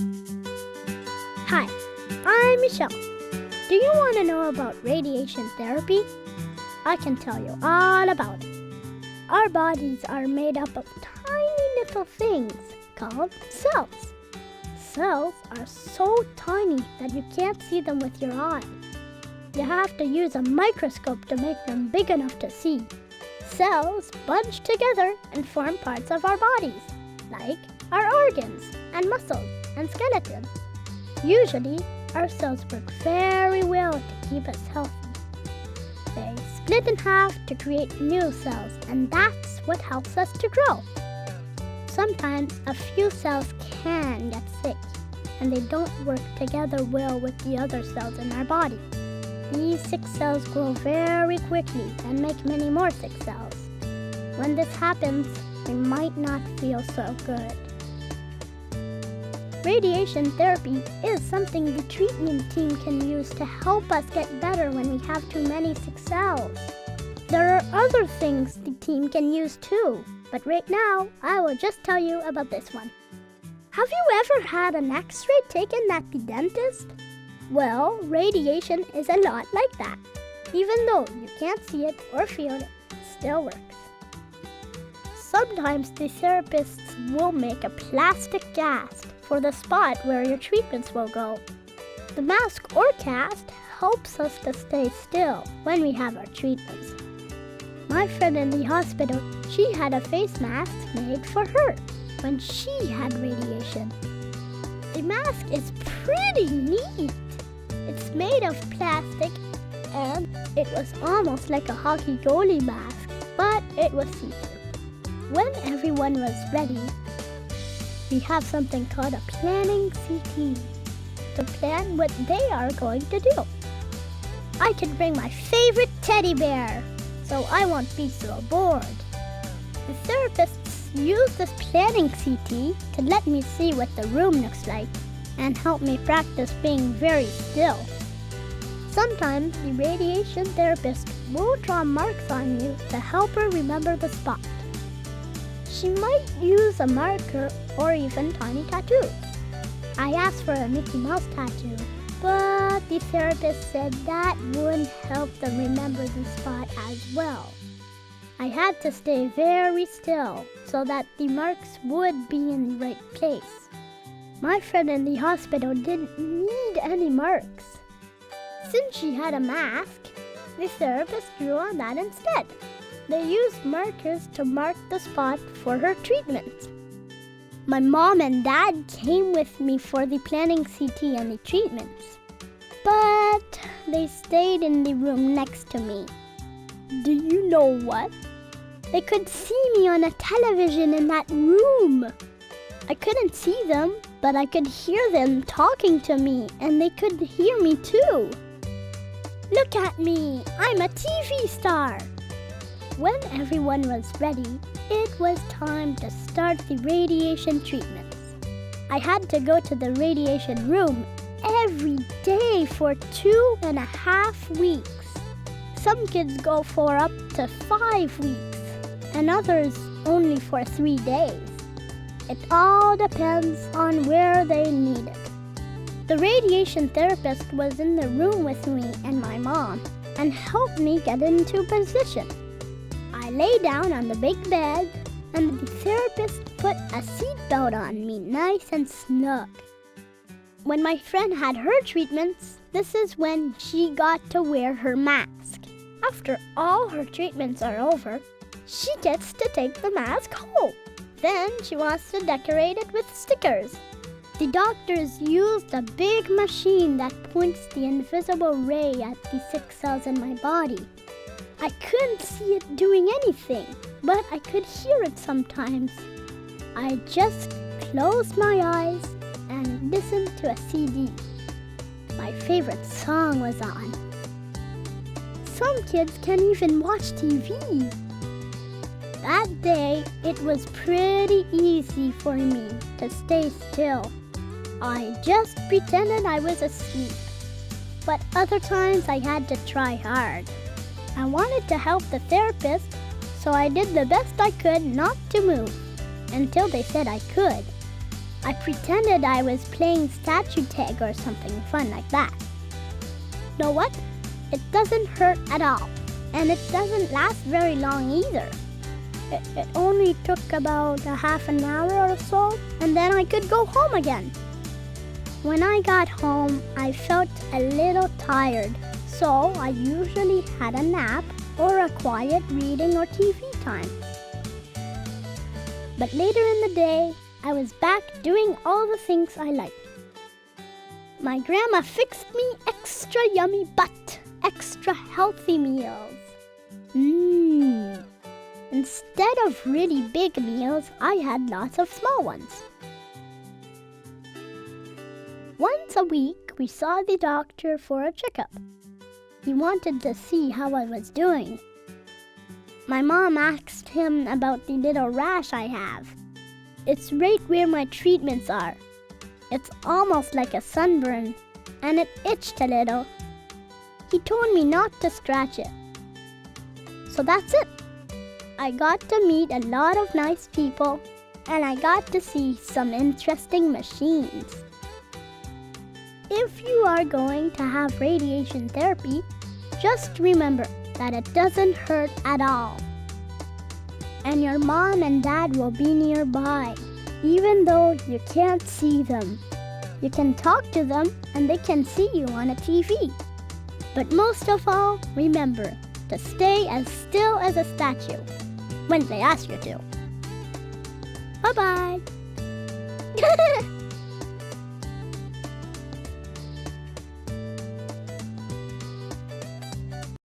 Hi, I'm Michelle. Do you want to know about radiation therapy? I can tell you all about it. Our bodies are made up of tiny little things called cells. Cells are so tiny that you can't see them with your eyes. You have to use a microscope to make them big enough to see. Cells bunch together and form parts of our bodies, like our organs and muscles and skeletons. Usually, our cells work very well to keep us healthy. They split in half to create new cells, and that's what helps us to grow. Sometimes a few cells can get sick, and they don't work together well with the other cells in our body. These sick cells grow very quickly and make many more sick cells. When this happens, we might not feel so good. Radiation therapy is something the treatment team can use to help us get better when we have too many sick cells. There are other things the team can use too, but right now I will just tell you about this one. Have you ever had an X-ray taken at the dentist? Well, radiation is a lot like that. Even though you can't see it or feel it, it still works. Sometimes the therapists will make a plastic cast for the spot where your treatments will go. The mask or cast helps us to stay still when we have our treatments. My friend in the hospital, she had a face mask made for her when she had radiation. The mask is pretty neat. It's made of plastic and it was almost like a hockey goalie mask, but it was see-through. When everyone was ready, we have something called a planning CT to plan what they are going to do. I can bring my favorite teddy bear, so I won't be so bored. The therapists use this planning CT to let me see what the room looks like and help me practice being very still. Sometimes the radiation therapist will draw marks on you to help her remember the spot. She might use a marker or even tiny tattoos. I asked for a Mickey Mouse tattoo, but the therapist said that wouldn't help them remember the spot as well. I had to stay very still so that the marks would be in the right place. My friend in the hospital didn't need any marks. Since she had a mask, the therapist drew on that instead. They used markers to mark the spot for her treatment. My mom and dad came with me for the planning CT and the treatments, but they stayed in the room next to me. Do you know what? They could see me on a television in that room. I couldn't see them, but I could hear them talking to me, and they could hear me too. Look at me, I'm a TV star. When everyone was ready, it was time to start the radiation treatments. I had to go to the radiation room every day for 2.5 weeks. Some kids go for up to 5 weeks, and others only for 3 days. It all depends on where they need it. The radiation therapist was in the room with me and my mom and helped me get into position. I lay down on the big bed and the therapist put a seatbelt on me nice and snug. When my friend had her treatments, this is when she got to wear her mask. After all her treatments are over, she gets to take the mask home. Then she wants to decorate it with stickers. The doctors used a big machine that points the invisible ray at the sick cells in my body. I couldn't see it doing anything, but I could hear it sometimes. I just closed my eyes and listened to a CD. My favorite song was on. Some kids can even watch TV. That day, it was pretty easy for me to stay still. I just pretended I was asleep. But other times I had to try hard. I wanted to help the therapist, so I did the best I could not to move, until they said I could. I pretended I was playing statue tag or something fun like that. Know what? It doesn't hurt at all, and it doesn't last very long either. It only took about a half an hour or so, and then I could go home again. When I got home, I felt a little tired, so I usually had a nap or a quiet reading or TV time. But later in the day, I was back doing all the things I liked. My grandma fixed me extra yummy but extra healthy meals. Instead of really big meals, I had lots of small ones. Once a week, we saw the doctor for a checkup. He wanted to see how I was doing. My mom asked him about the little rash I have. It's right where my treatments are. It's almost like a sunburn, and it itched a little. He told me not to scratch it. So that's it. I got to meet a lot of nice people, and I got to see some interesting machines. If you are going to have radiation therapy, just remember that it doesn't hurt at all. And your mom and dad will be nearby, even though you can't see them. You can talk to them and they can see you on a TV. But most of all, remember to stay as still as a statue when they ask you to. Bye-bye.